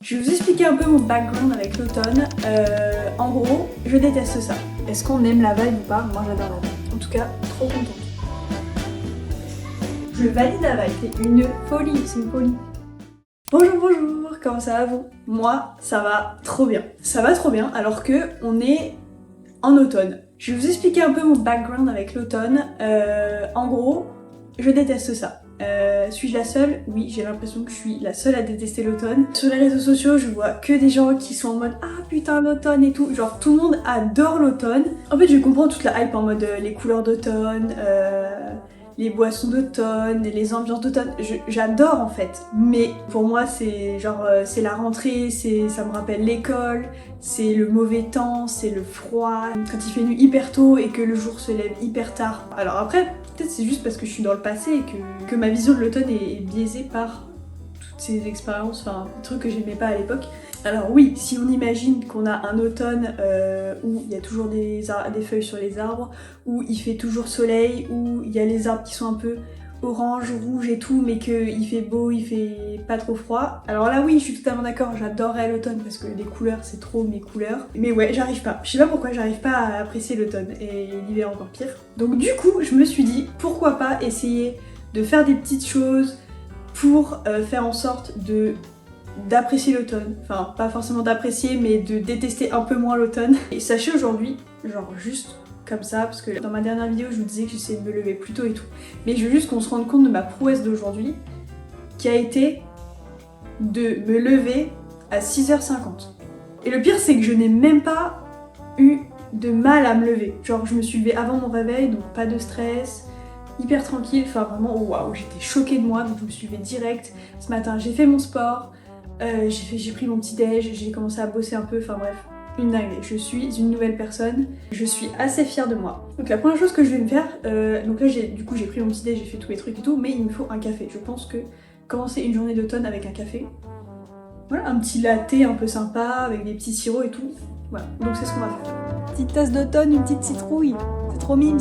Je vais vous expliquer un peu mon background avec l'automne. En gros, je déteste ça. Est-ce qu'on aime la vibe ou pas? Moi j'adore la vibe. En tout cas, trop contente. Je valide la vibe, c'est une folie, c'est une folie. Bonjour, comment ça va vous? Moi, ça va trop bien. Ça va trop bien alors que on est en automne. Je vais vous expliquer un peu mon background avec l'automne. En gros, je déteste ça. Suis-je la seule? Oui, j'ai l'impression que je suis la seule à détester l'automne. Sur les réseaux sociaux, je vois que des gens qui sont en mode ah putain l'automne et tout. Genre tout le monde adore l'automne. En fait, je comprends toute la hype en mode les couleurs d'automne, les boissons d'automne, les ambiances d'automne. J'adore en fait. Mais pour moi, c'est genre c'est la rentrée, ça me rappelle l'école, c'est le mauvais temps, c'est le froid. Quand il fait nuit hyper tôt et que le jour se lève hyper tard. Alors après, peut-être c'est juste parce que je suis dans le passé et que ma vision de l'automne est biaisée par toutes ces expériences, enfin des trucs que j'aimais pas à l'époque. Alors oui, si on imagine qu'on a un automne où il y a toujours des feuilles sur les arbres, où il fait toujours soleil, où il y a les arbres qui sont un peu orange, rouge et tout, mais qu'il fait beau, il fait pas trop froid. Alors là oui, je suis totalement d'accord, j'adorerais l'automne parce que les couleurs c'est trop mes couleurs. Mais ouais, j'arrive pas. Je sais pas pourquoi j'arrive pas à apprécier l'automne et l'hiver encore pire. Donc du coup, je me suis dit pourquoi pas essayer de faire des petites choses pour faire en sorte d'apprécier l'automne. Enfin, pas forcément d'apprécier, mais de détester un peu moins l'automne. Et sachez aujourd'hui, genre juste comme ça, parce que dans ma dernière vidéo, je vous disais que j'essayais de me lever plus tôt et tout. Mais je veux juste qu'on se rende compte de ma prouesse d'aujourd'hui, qui a été de me lever à 6h50. Et le pire, c'est que je n'ai même pas eu de mal à me lever. Genre, je me suis levée avant mon réveil, donc pas de stress, hyper tranquille. Enfin, vraiment, waouh, j'étais choquée de moi, donc je me suis levée direct. Ce matin, j'ai fait mon sport, j'ai pris mon petit déj, j'ai commencé à bosser un peu, enfin bref. Une dinguerie, je suis une nouvelle personne, je suis assez fière de moi. Donc la première chose que je vais me faire, donc là du coup j'ai pris mon petit déj, j'ai fait tous les trucs et tout, mais il me faut un café. Je pense que commencer une journée d'automne avec un café, voilà, un petit latte un peu sympa, avec des petits sirops et tout, voilà, donc c'est ce qu'on va faire. Petite tasse d'automne, une petite citrouille, c'est trop mimes.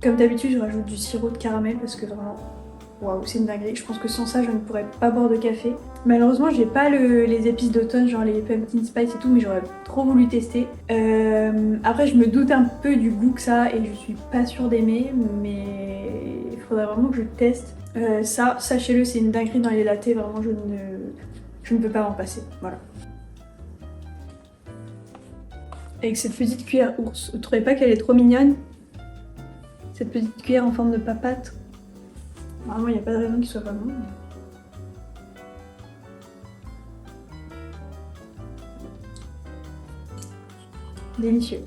Comme d'habitude, je rajoute du sirop de caramel parce que vraiment, waouh, c'est une dinguerie. Je pense que sans ça, je ne pourrais pas boire de café. Malheureusement, j'ai pas les épices d'automne, genre les pumpkin spice et tout, mais j'aurais trop voulu tester. Après, je me doute un peu du goût que ça et je suis pas sûre d'aimer, mais il faudrait vraiment que je teste. Ça, sachez-le, c'est une dinguerie dans les lattés, vraiment, je ne peux pas m'en passer. Voilà. Avec cette petite cuillère ours, vous trouvez pas qu'elle est trop mignonne? Cette petite cuillère en forme de papate. Vraiment, il n'y a pas de raison qu'il soit pas bon. Délicieux.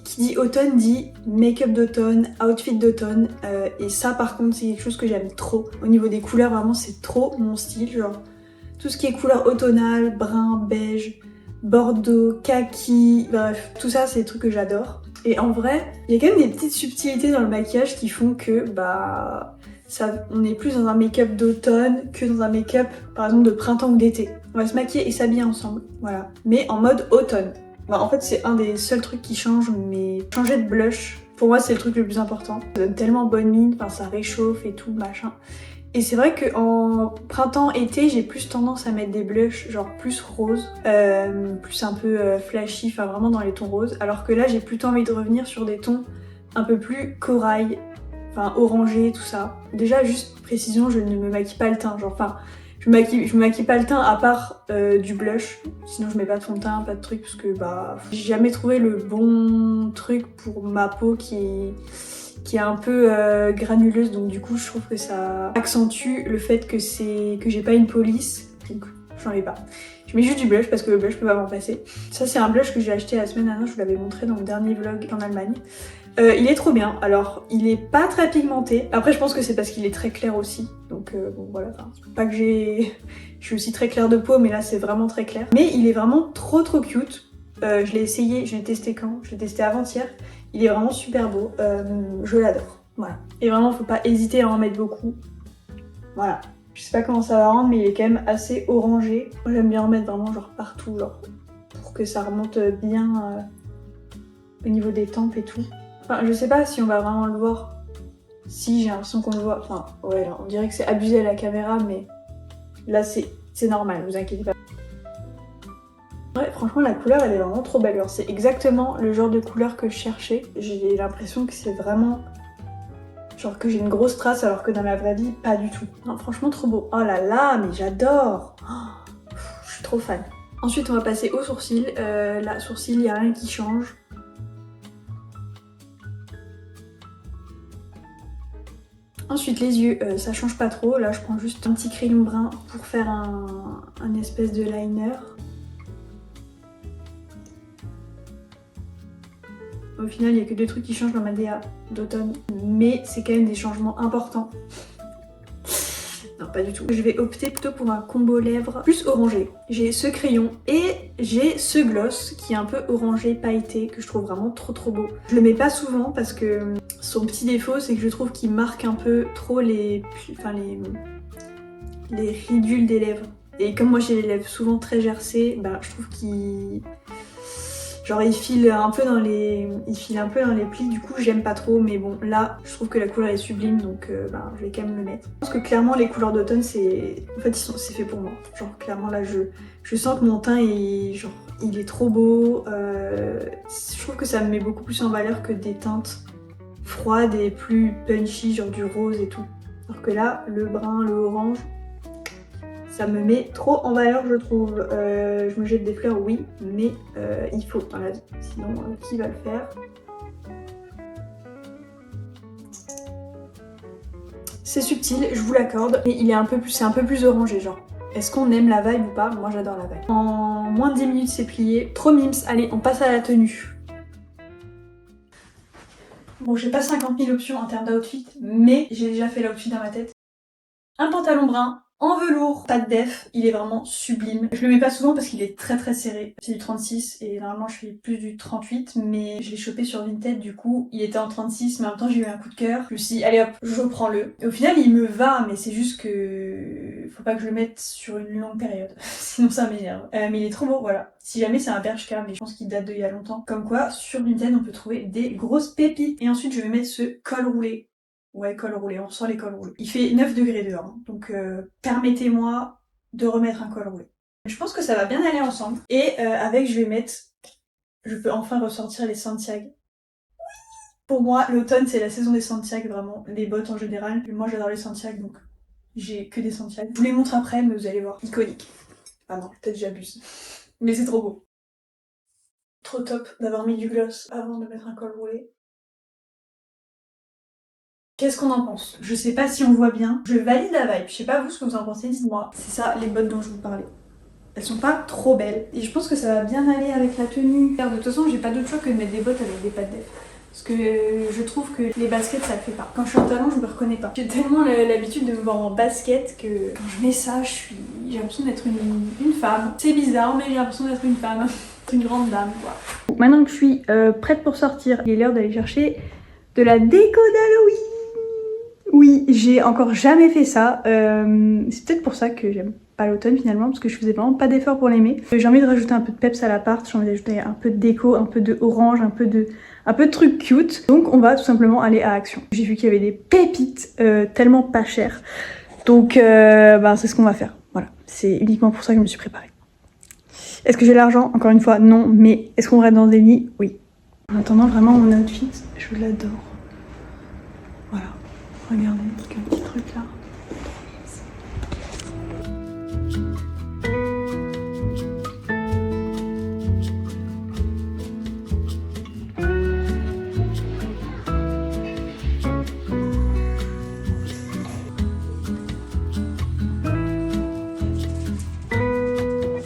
Qui dit automne dit make-up d'automne, outfit d'automne. Et ça, par contre, c'est quelque chose que j'aime trop. Au niveau des couleurs, vraiment, c'est trop mon style. Genre, tout ce qui est couleur automnale, brun, beige, bordeaux, kaki, bref, tout ça, c'est des trucs que j'adore. Et en vrai, il y a quand même des petites subtilités dans le maquillage qui font que on est plus dans un make-up d'automne que dans un make-up par exemple de printemps ou d'été. On va se maquiller et s'habiller ensemble, voilà. Mais en mode automne. En fait, c'est un des seuls trucs qui change, mais changer de blush, pour moi c'est le truc le plus important. Ça donne tellement bonne mine, enfin ça réchauffe et tout, machin. Et c'est vrai qu'en printemps-été, j'ai plus tendance à mettre des blushs genre plus rose, plus un peu flashy, enfin vraiment dans les tons roses. Alors que là, j'ai plutôt envie de revenir sur des tons un peu plus corail, enfin orangé, tout ça. Déjà, juste précision, je ne me maquille pas le teint, genre enfin, je me maquille pas le teint à part du blush. Sinon, je mets pas de fond de teint, pas de truc, parce que j'ai jamais trouvé le bon truc pour ma peau qui est un peu granuleuse, donc du coup je trouve que ça accentue le fait que j'ai pas une police, donc j'en ai pas. Je mets juste du blush parce que le blush je peux pas m'en passer. Ça c'est un blush que j'ai acheté la semaine dernière, je vous l'avais montré dans mon dernier vlog en Allemagne. Il est trop bien, alors il est pas très pigmenté, après je pense que c'est parce qu'il est très clair aussi, donc bon voilà, pas que je suis aussi très claire de peau, mais là c'est vraiment très clair. Mais il est vraiment trop cute. Je l'ai essayé, je l'ai testé quand? Je l'ai testé avant-hier. Il est vraiment super beau, je l'adore, voilà. Et vraiment, faut pas hésiter à en mettre beaucoup, voilà. Je sais pas comment ça va rendre, mais il est quand même assez orangé. Moi, j'aime bien en mettre vraiment genre partout, genre pour que ça remonte bien au niveau des tempes et tout. Enfin, je sais pas si on va vraiment le voir. Si, j'ai l'impression qu'on le voit. Enfin, ouais, là, on dirait que c'est abusé à la caméra, mais là, c'est normal, vous inquiétez pas. Ouais, franchement, la couleur, elle est vraiment trop belle. C'est exactement le genre de couleur que je cherchais. J'ai l'impression que c'est vraiment... genre que j'ai une grosse trace, alors que dans la vraie vie, pas du tout. Non, franchement, trop beau. Oh là là, mais j'adore. Oh, je suis trop fan. Ensuite, on va passer aux sourcils. Là, sourcils, il n'y a rien qui change. Ensuite, les yeux, ça change pas trop. Là, je prends juste un petit crayon brun pour faire un espèce de liner. Au final, il n'y a que 2 trucs qui changent dans ma DA d'automne, mais c'est quand même des changements importants. Non, pas du tout. Je vais opter plutôt pour un combo lèvres plus orangé. J'ai ce crayon et j'ai ce gloss qui est un peu orangé pailleté que je trouve vraiment trop beau. Je le mets pas souvent parce que son petit défaut, c'est que je trouve qu'il marque un peu trop les ridules des lèvres. Et comme moi j'ai les lèvres souvent très gercées, bah je trouve qu'il... genre il file un peu dans les plis, du coup j'aime pas trop, mais bon là je trouve que la couleur est sublime, donc je vais quand même le mettre. Je pense que clairement les couleurs d'automne c'est fait pour moi. Genre clairement là je sens que mon teint est genre il est trop beau. Je trouve que ça me met beaucoup plus en valeur que des teintes froides et plus punchy, genre du rose et tout. Alors que là le brun, le orange, ça me met trop en valeur, je trouve. Je me jette des fleurs, oui, mais il faut dans la vie. Sinon, qui va le faire? C'est subtil, je vous l'accorde, mais c'est un peu plus orangé, genre. Est-ce qu'on aime la vibe ou pas? Moi, j'adore la vibe. En moins de 10 minutes, c'est plié. Trop mimes. Allez, on passe à la tenue. Bon, j'ai pas 50 000 options en termes d'outfit, mais j'ai déjà fait l'outfit dans ma tête. Un pantalon brun, en velours, pas de def, il est vraiment sublime. Je le mets pas souvent parce qu'il est très serré. C'est du 36 et normalement je fais plus du 38, mais je l'ai chopé sur Vinted, du coup il était en 36, mais en même temps j'ai eu un coup de cœur. Je me suis dit allez hop, je prends le. Et au final il me va, mais c'est juste que faut pas que je le mette sur une longue période, sinon ça m'énerve. Mais il est trop beau, voilà. Si jamais c'est un Bershka, mais je pense qu'il date d'il y a longtemps. Comme quoi, sur Vinted on peut trouver des grosses pépites. Et ensuite je vais mettre ce col roulé. Ouais, col roulé, on ressent les cols roulés. Il fait 9 degrés dehors, hein, donc permettez-moi de remettre un col roulé. Je pense que ça va bien aller ensemble. Et avec, je peux enfin ressortir les Santiago. Pour moi, l'automne, c'est la saison des Santiago, vraiment. Les bottes en général. Moi, j'adore les Santiago, donc j'ai que des Santiago. Je vous les montre après, mais vous allez voir. Iconique. Ah non, peut-être j'abuse. Mais c'est trop beau. Trop top d'avoir mis du gloss avant de mettre un col roulé. Qu'est-ce qu'on en pense? Je sais pas si on voit bien. Je valide la vibe. Je sais pas vous ce que vous en pensez, dites-moi. C'est ça les bottes dont je vous parlais. Elles sont pas trop belles. Et je pense que ça va bien aller avec la tenue. De toute façon, j'ai pas d'autre choix que de mettre des bottes avec des pattes def. Parce que je trouve que les baskets, ça le fait pas. Quand je suis en talon, je me reconnais pas. J'ai tellement l'habitude de me voir en basket que quand je mets ça, j'ai l'impression d'être une femme. C'est bizarre, mais j'ai l'impression d'être une femme. Une grande dame, quoi. Maintenant que je suis prête pour sortir, il est l'heure d'aller chercher de la déco d'Halloween. Oui, j'ai encore jamais fait ça. C'est peut-être pour ça que j'aime pas l'automne finalement, parce que je faisais vraiment pas d'effort pour l'aimer. J'ai envie de rajouter un peu de peps à l'appart, j'ai envie d'ajouter un peu de déco, un peu de orange, un peu de trucs cute. Donc on va tout simplement aller à Action. J'ai vu qu'il y avait des pépites tellement pas chères. Donc c'est ce qu'on va faire. Voilà, c'est uniquement pour ça que je me suis préparée. Est-ce que j'ai l'argent? Encore une fois, non. Mais est-ce qu'on reste dans des lits? Oui. En attendant, vraiment mon outfit, je l'adore. Voilà. Regardez, avec un petit truc là.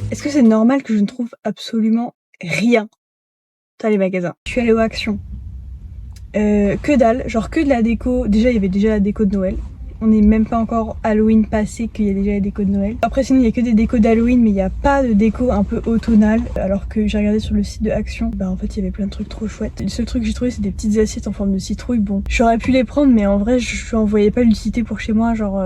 Est-ce que c'est normal que je ne trouve absolument rien dans les magasins? Je suis allée aux Actions. Que dalle, genre que de la déco. Déjà, il y avait déjà la déco de Noël. On n'est même pas encore Halloween passé qu'il y a déjà la déco de Noël. Après, sinon, il n'y a que des décos d'Halloween, mais il n'y a pas de déco un peu automnale. Alors que j'ai regardé sur le site de Action, en fait, il y avait plein de trucs trop chouettes. Le seul truc que j'ai trouvé, c'est des petites assiettes en forme de citrouille. Bon, j'aurais pu les prendre, mais en vrai, je n'en voyais pas l'utilité pour chez moi. Genre,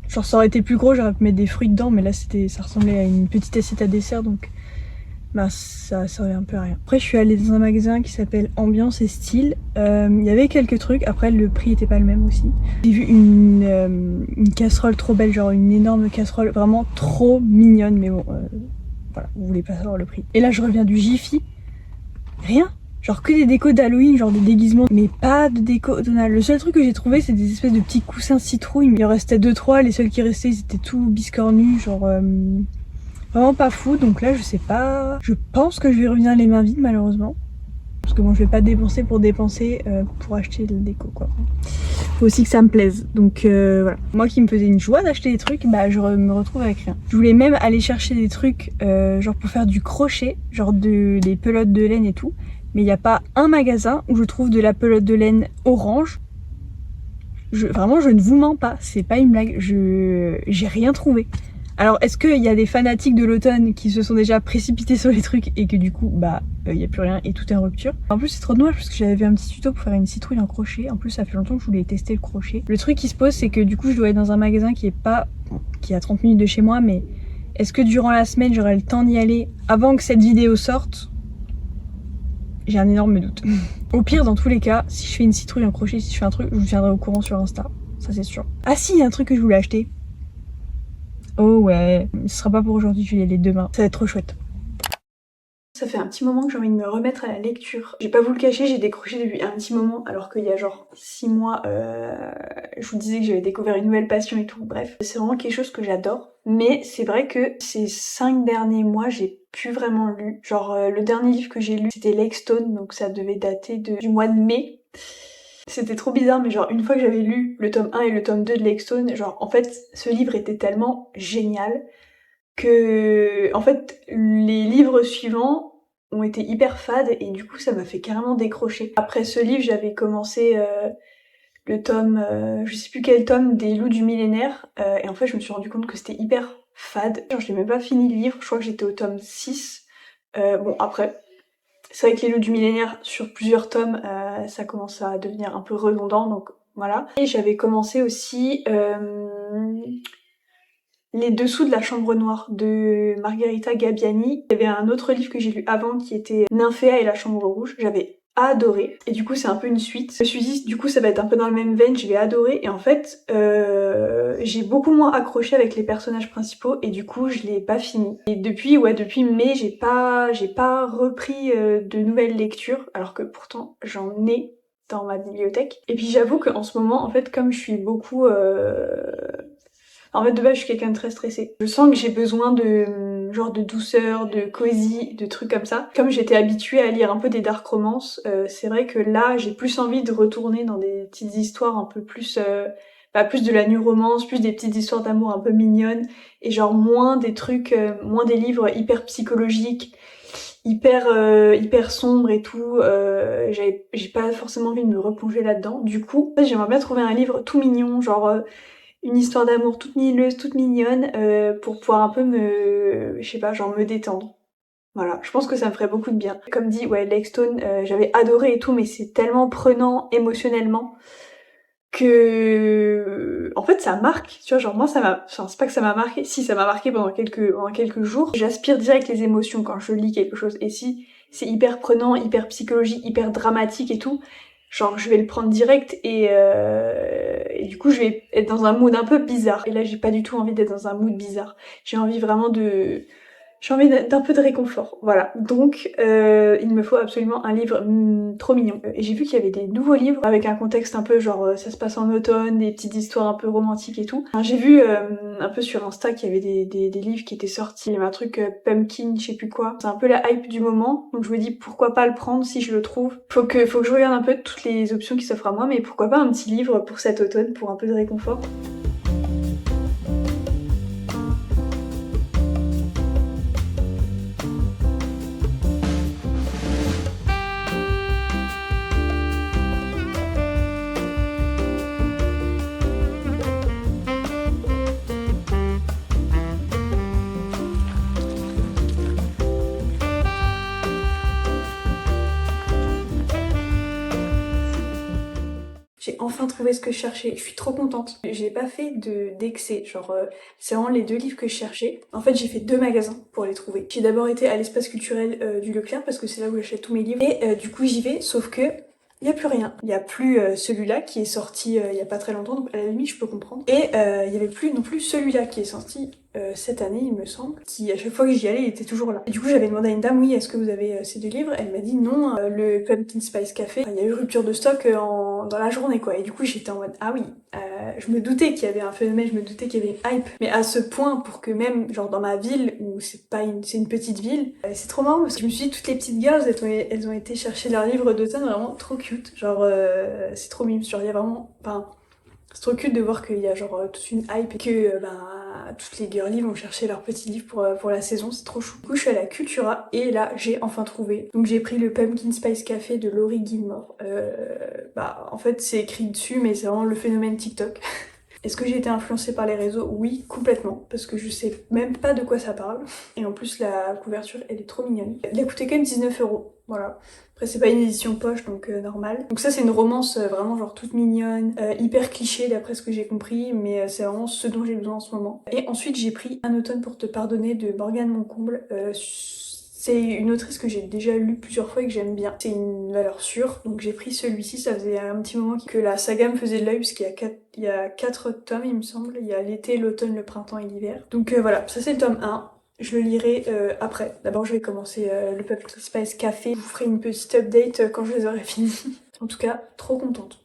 Genre ça aurait été plus gros, j'aurais pu mettre des fruits dedans, mais là ça ressemblait à une petite assiette à dessert, donc bah ça servait un peu à rien. Après je suis allée dans un magasin qui s'appelle Ambiance et Style. Il y avait quelques trucs, après le prix était pas le même aussi. J'ai vu une casserole trop belle, genre une énorme casserole vraiment trop mignonne, mais bon voilà, vous voulez pas savoir le prix. Et là je reviens du Jiffy, rien. Genre que des décos d'Halloween, genre des déguisements, mais pas de déco Donald. Le seul truc que j'ai trouvé, c'est des espèces de petits coussins citrouilles. Il en restait 2-3, les seuls qui restaient, ils étaient tout biscornus, genre vraiment pas fou. Donc là, je sais pas. Je pense que je vais revenir les mains vides, malheureusement. Parce que bon, je vais pas dépenser pour acheter le déco, quoi. Faut aussi que ça me plaise. Donc voilà. Moi qui me faisais une joie d'acheter des trucs, bah je me retrouve avec rien. Je voulais même aller chercher des trucs, genre pour faire du crochet, genre des pelotes de laine et tout. Mais il n'y a pas un magasin où je trouve de la pelote de laine orange. Vraiment, je ne vous mens pas, c'est pas une blague, j'ai rien trouvé. Alors, est-ce qu'il y a des fanatiques de l'automne qui se sont déjà précipités sur les trucs et que du coup, bah, il n'y a plus rien et tout est en rupture. En plus, c'est trop dommage parce que j'avais vu un petit tuto pour faire une citrouille en crochet. En plus, ça fait longtemps que je voulais tester le crochet. Le truc qui se pose, c'est que du coup, je dois être dans un magasin qui est à 30 minutes de chez moi, mais est-ce que durant la semaine, j'aurai le temps d'y aller avant que cette vidéo sorte? J'ai un énorme doute. Au pire, dans tous les cas, si je fais une citrouille en crochet, si je fais un truc, je vous tiendrai au courant sur Insta. Ça, c'est sûr. Ah si, il y a un truc que je voulais acheter. Oh ouais. Ce sera pas pour aujourd'hui, je vais y aller demain. Ça va être trop chouette. Ça fait un petit moment que j'ai envie de me remettre à la lecture. J'ai pas vous le cacher, j'ai décroché depuis un petit moment, alors qu'il y a genre 6 mois, je vous disais que j'avais découvert une nouvelle passion et tout, bref. C'est vraiment quelque chose que j'adore. Mais c'est vrai que ces 5 derniers mois, j'ai plus vraiment lu. Genre, le dernier livre que j'ai lu, c'était Lake Stone, donc ça devait dater du mois de mai. C'était trop bizarre, mais genre, une fois que j'avais lu le tome 1 et le tome 2 de Lake Stone, genre, en fait, ce livre était tellement génial que, en fait, les livres suivants ont été hyper fades et du coup ça m'a fait carrément décrocher. Après ce livre, j'avais commencé le tome, je sais plus quel tome, des Loups du Millénaire, et en fait je me suis rendu compte que c'était hyper fade. Genre je l'ai même pas fini le livre, je crois que j'étais au tome 6. Bon après, c'est vrai que les Loups du Millénaire sur plusieurs tomes, ça commence à devenir un peu redondant, donc voilà. Et j'avais commencé aussi Les Dessous de la Chambre Noire de Margherita Gabbiani. Il y avait un autre livre que j'ai lu avant qui était Nymphéa et la Chambre Rouge. J'avais adoré. Et du coup c'est un peu une suite. Je me suis dit du coup ça va être un peu dans la même veine, je vais adorer. Et en fait j'ai beaucoup moins accroché avec les personnages principaux et du coup je l'ai pas fini. Et depuis mai j'ai pas repris de nouvelles lectures alors que pourtant j'en ai dans ma bibliothèque. Et puis j'avoue qu'en ce moment en fait comme je suis beaucoup en fait, de base, je suis quelqu'un de très stressé. Je sens que j'ai besoin de genre de douceur, de cosy, de trucs comme ça. Comme j'étais habituée à lire un peu des dark romances, c'est vrai que là, j'ai plus envie de retourner dans des petites histoires un peu plus, plus de la new romance, plus des petites histoires d'amour un peu mignonnes, et genre moins des trucs, moins des livres hyper psychologiques, hyper sombres et tout. J'ai pas forcément envie de me replonger là-dedans. Du coup, en fait, j'aimerais bien trouver un livre tout mignon, genre une histoire d'amour toute mielleuse, toute mignonne, pour pouvoir un peu je sais pas, genre me détendre. Voilà, je pense que ça me ferait beaucoup de bien. Comme dit, ouais, Lake Stone, j'avais adoré et tout, mais c'est tellement prenant émotionnellement que en fait ça marque, tu vois, genre moi c'est pas que ça m'a marqué, si ça m'a marqué pendant quelques jours. J'aspire direct les émotions quand je lis quelque chose, et si c'est hyper prenant, hyper psychologique, hyper dramatique et tout, genre je vais le prendre direct et du coup je vais être dans un mood un peu bizarre. Et là j'ai pas du tout envie d'être dans un mood bizarre. J'ai envie vraiment j'ai envie d'un peu de réconfort, voilà. Donc il me faut absolument un livre trop mignon. Et j'ai vu qu'il y avait des nouveaux livres avec un contexte un peu genre ça se passe en automne, des petites histoires un peu romantiques et tout. Enfin, j'ai vu un peu sur Insta qu'il y avait des livres qui étaient sortis. Il y avait un truc pumpkin, je sais plus quoi. C'est un peu la hype du moment, donc je me dis pourquoi pas le prendre si je le trouve. Faut que je regarde un peu toutes les options qui s'offrent à moi, mais pourquoi pas un petit livre pour cet automne pour un peu de réconfort. J'ai enfin trouvé ce que je cherchais. Je suis trop contente. J'ai pas fait d'excès, genre c'est vraiment les 2 livres que je cherchais. En fait j'ai fait 2 magasins pour les trouver. J'ai d'abord été à l'espace culturel du Leclerc parce que c'est là où j'achète tous mes livres. Et du coup j'y vais, sauf que il n'y a plus rien. Il n'y a plus celui-là qui est sorti il y a pas très longtemps, donc à la limite je peux comprendre. Et il n'y avait plus non plus celui-là qui est sorti cette année, il me semble, qui à chaque fois que j'y allais, il était toujours là. Et du coup j'avais demandé à une dame, oui, est-ce que vous avez ces 2 livres? Elle m'a dit non, le Pumpkin Spice Café, il y a eu rupture de stock dans la journée quoi. Et du coup j'étais en mode, ah oui, je me doutais qu'il y avait un phénomène, je me doutais qu'il y avait une hype, mais à ce point pour que même genre dans ma ville, où c'est une petite ville, c'est trop marrant parce que je me suis dit toutes les petites girls, elles ont été chercher leurs livres d'automne vraiment trop cute, genre c'est trop mime, genre il y a vraiment, enfin c'est trop cute de voir qu'il y a genre toute une hype et que toutes les girlies vont chercher leurs petits livres pour la saison, c'est trop chou. Du coup je suis à la Cultura et là j'ai enfin trouvé. Donc j'ai pris le Pumpkin Spice Café de Laurie Gilmore. En fait c'est écrit dessus mais c'est vraiment le phénomène TikTok. Est-ce que j'ai été influencée par les réseaux? Oui, complètement, parce que je sais même pas de quoi ça parle. Et en plus, la couverture, elle est trop mignonne. Elle a coûté quand même 19 €, voilà. Après, c'est pas une édition poche, donc normal. Donc ça, c'est une romance vraiment genre toute mignonne, hyper cliché d'après ce que j'ai compris, mais c'est vraiment ce dont j'ai besoin en ce moment. Et ensuite, j'ai pris Un automne pour te pardonner de Morgane Moncomble. C'est une autrice que j'ai déjà lue plusieurs fois et que j'aime bien. C'est une valeur sûre, donc j'ai pris celui-ci. Ça faisait un petit moment que la saga me faisait de l'œil, parce qu'il y a 4 tomes, il me semble. Il y a l'été, l'automne, le printemps et l'hiver. Donc voilà, ça c'est le tome 1. Je le lirai après. D'abord, je vais commencer le Pumpkin Spice Café. Je vous ferai une petite update quand je les aurai finis. En tout cas, trop contente.